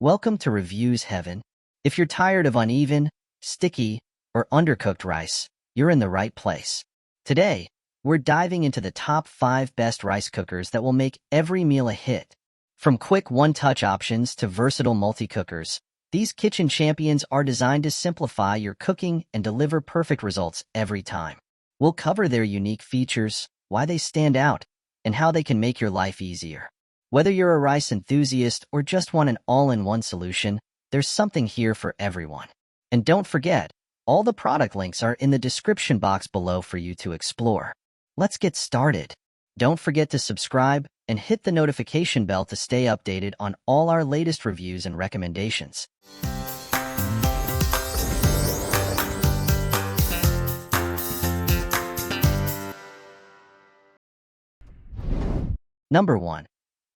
Welcome to Reviews Heaven. If you're tired of uneven, sticky, or undercooked rice, you're in the right place. Today, we're diving into the top 5 best rice cookers that will make every meal a hit. From quick one-touch options to versatile multi-cookers, these kitchen champions are designed to simplify your cooking and deliver perfect results every time. We'll cover their unique features, why they stand out, and how they can make your life easier. Whether you're a rice enthusiast or just want an all-in-one solution, there's something here for everyone. And don't forget, all the product links are in the description box below for you to explore. Let's get started. Don't forget to subscribe and hit the notification bell to stay updated on all our latest reviews and recommendations. Number 1.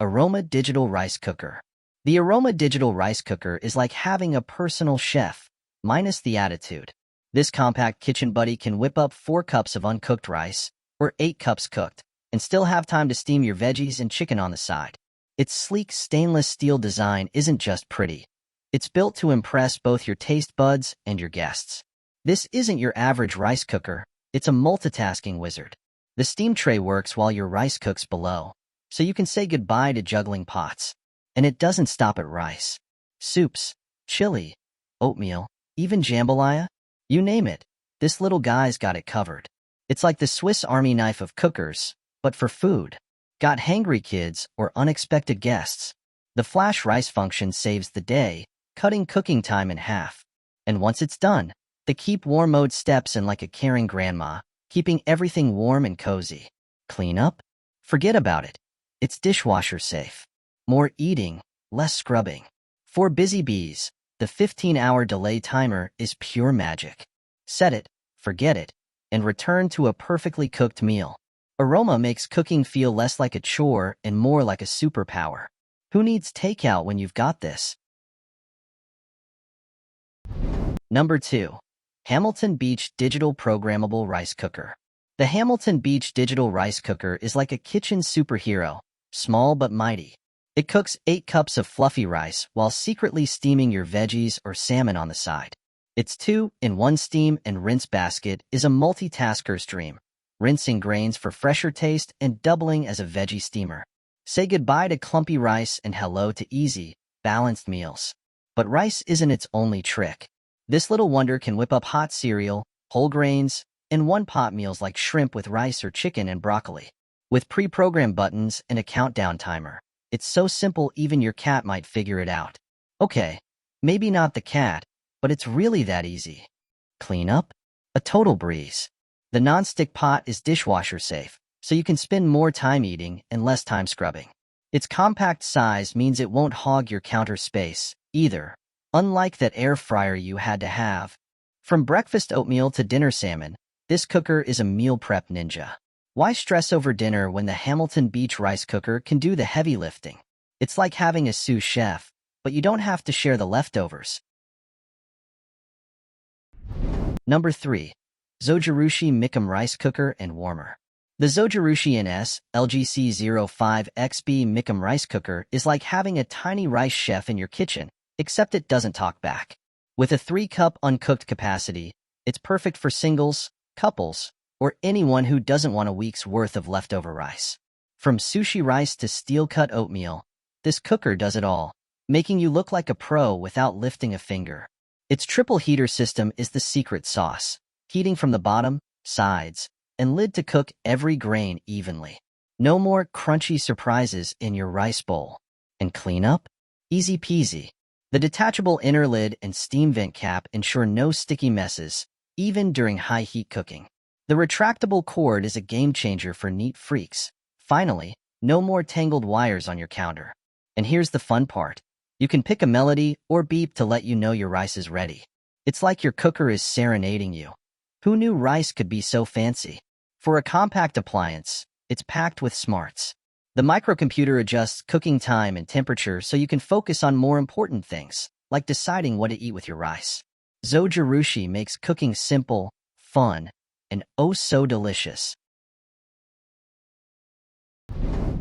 AROMA Digital Rice Cooker. The AROMA Digital Rice Cooker is like having a personal chef, minus the attitude. This compact kitchen buddy can whip up 4 cups of uncooked rice, or 8 cups cooked, and still have time to steam your veggies and chicken on the side. Its sleek stainless steel design isn't just pretty. It's built to impress both your taste buds and your guests. This isn't your average rice cooker, it's a multitasking wizard. The steam tray works while your rice cooks below, so you can say goodbye to juggling pots. And it doesn't stop at rice. Soups, chili, oatmeal, even jambalaya, you name it, this little guy's got it covered. It's like the Swiss Army knife of cookers, but for food. Got hangry kids or unexpected guests? The flash rice function saves the day, cutting cooking time in half. And once it's done, the keep warm mode steps in like a caring grandma, keeping everything warm and cozy. Clean up? Forget about it. It's dishwasher safe. More eating, less scrubbing. For busy bees, the 15-hour delay timer is pure magic. Set it, forget it, and return to a perfectly cooked meal. AROMA makes cooking feel less like a chore and more like a superpower. Who needs takeout when you've got this? Number 2. Hamilton Beach Digital Programmable Rice Cooker. The Hamilton Beach Digital Rice Cooker is like a kitchen superhero, small but mighty. It cooks 8 cups of fluffy rice while secretly steaming your veggies or salmon on the side. Its 2-in-1 steam and rinse basket is a multitasker's dream, rinsing grains for fresher taste and doubling as a veggie steamer. Say goodbye to clumpy rice and hello to easy, balanced meals. But rice isn't its only trick. This little wonder can whip up hot cereal, whole grains, and one-pot meals like shrimp with rice or chicken and broccoli. With pre-programmed buttons and a countdown timer, it's so simple even your cat might figure it out. Okay, maybe not the cat, but it's really that easy. Clean up? A total breeze. The non-stick pot is dishwasher safe, so you can spend more time eating and less time scrubbing. Its compact size means it won't hog your counter space, either, unlike that air fryer you had to have. From breakfast oatmeal to dinner salmon, this cooker is a meal prep ninja. Why stress over dinner when the Hamilton Beach Rice Cooker can do the heavy lifting? It's like having a sous chef, but you don't have to share the leftovers. Number 3. Zojirushi Micom Rice Cooker and Warmer. The Zojirushi NS LGC05XB Micom Rice Cooker is like having a tiny rice chef in your kitchen, except it doesn't talk back. With a 3-cup uncooked capacity, it's perfect for singles, couples, or anyone who doesn't want a week's worth of leftover rice. From sushi rice to steel-cut oatmeal, this cooker does it all, making you look like a pro without lifting a finger. Its triple heater system is the secret sauce, heating from the bottom, sides, and lid to cook every grain evenly. No more crunchy surprises in your rice bowl. And clean up? Easy peasy. The detachable inner lid and steam vent cap ensure no sticky messes, even during high heat cooking. The retractable cord is a game changer for neat freaks. Finally, no more tangled wires on your counter. And here's the fun part. You can pick a melody or beep to let you know your rice is ready. It's like your cooker is serenading you. Who knew rice could be so fancy? For a compact appliance, it's packed with smarts. The microcomputer adjusts cooking time and temperature so you can focus on more important things, like deciding what to eat with your rice. Zojirushi makes cooking simple, fun, and oh so delicious.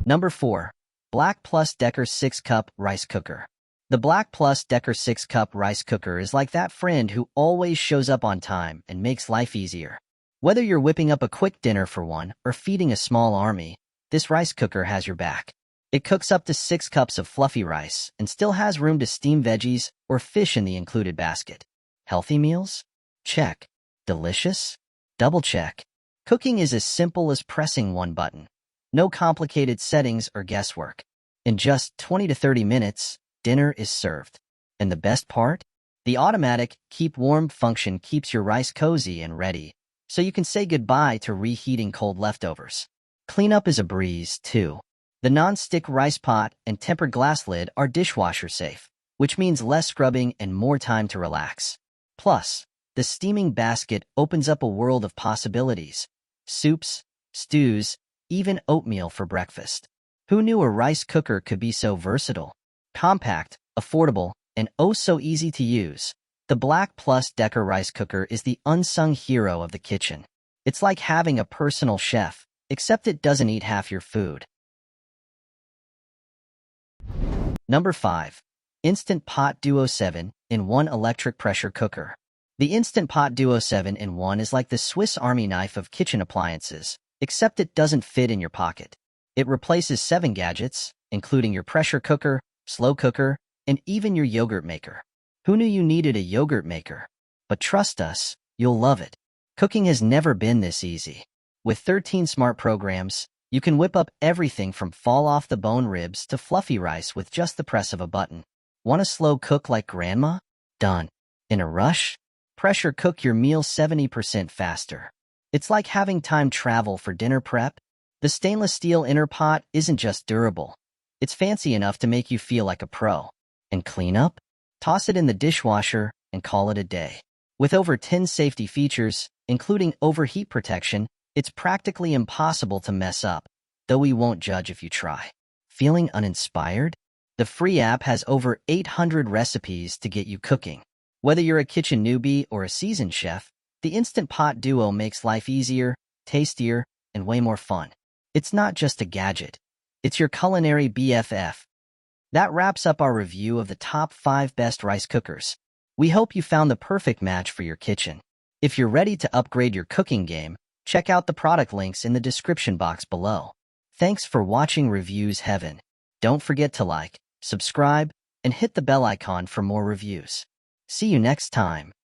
Number 4. BLACK+DECKER 6-Cup Rice Cooker. The BLACK+DECKER 6-cup rice cooker is like that friend who always shows up on time and makes life easier. Whether you're whipping up a quick dinner for one or feeding a small army, this rice cooker has your back. It cooks up to 6 cups of fluffy rice and still has room to steam veggies or fish in the included basket. Healthy meals? Check. Delicious? Double check. Cooking is as simple as pressing one button. No complicated settings or guesswork. In just 20 to 30 minutes, dinner is served. And the best part? The automatic keep warm function keeps your rice cozy and ready, so you can say goodbye to reheating cold leftovers. Cleanup is a breeze, too. The non-stick rice pot and tempered glass lid are dishwasher safe, which means less scrubbing and more time to relax. Plus, the steaming basket opens up a world of possibilities. Soups, stews, even oatmeal for breakfast. Who knew a rice cooker could be so versatile? Compact, affordable, and oh so easy to use. The BLACK+DECKER rice cooker is the unsung hero of the kitchen. It's like having a personal chef, except it doesn't eat half your food. Number 5. Instant Pot Duo 7-in-1 Electric Pressure Cooker. The Instant Pot Duo 7-in-1 is like the Swiss Army knife of kitchen appliances, except it doesn't fit in your pocket. It replaces 7 gadgets, including your pressure cooker, slow cooker, and even your yogurt maker. Who knew you needed a yogurt maker? But trust us, you'll love it. Cooking has never been this easy. With 13 smart programs, you can whip up everything from fall-off-the-bone ribs to fluffy rice with just the press of a button. Want to slow cook like grandma? Done. In a rush? Pressure cook your meal 70% faster. It's like having time travel for dinner prep. The stainless steel inner pot isn't just durable. It's fancy enough to make you feel like a pro. And clean up? Toss it in the dishwasher and call it a day. With over 10 safety features, including overheat protection, it's practically impossible to mess up, though we won't judge if you try. Feeling uninspired? The free app has over 800 recipes to get you cooking. Whether you're a kitchen newbie or a seasoned chef, the Instant Pot Duo makes life easier, tastier, and way more fun. It's not just a gadget. It's your culinary BFF. That wraps up our review of the top 5 best rice cookers. We hope you found the perfect match for your kitchen. If you're ready to upgrade your cooking game, check out the product links in the description box below. Thanks for watching Reviews Heaven. Don't forget to like, subscribe, and hit the bell icon for more reviews. See you next time.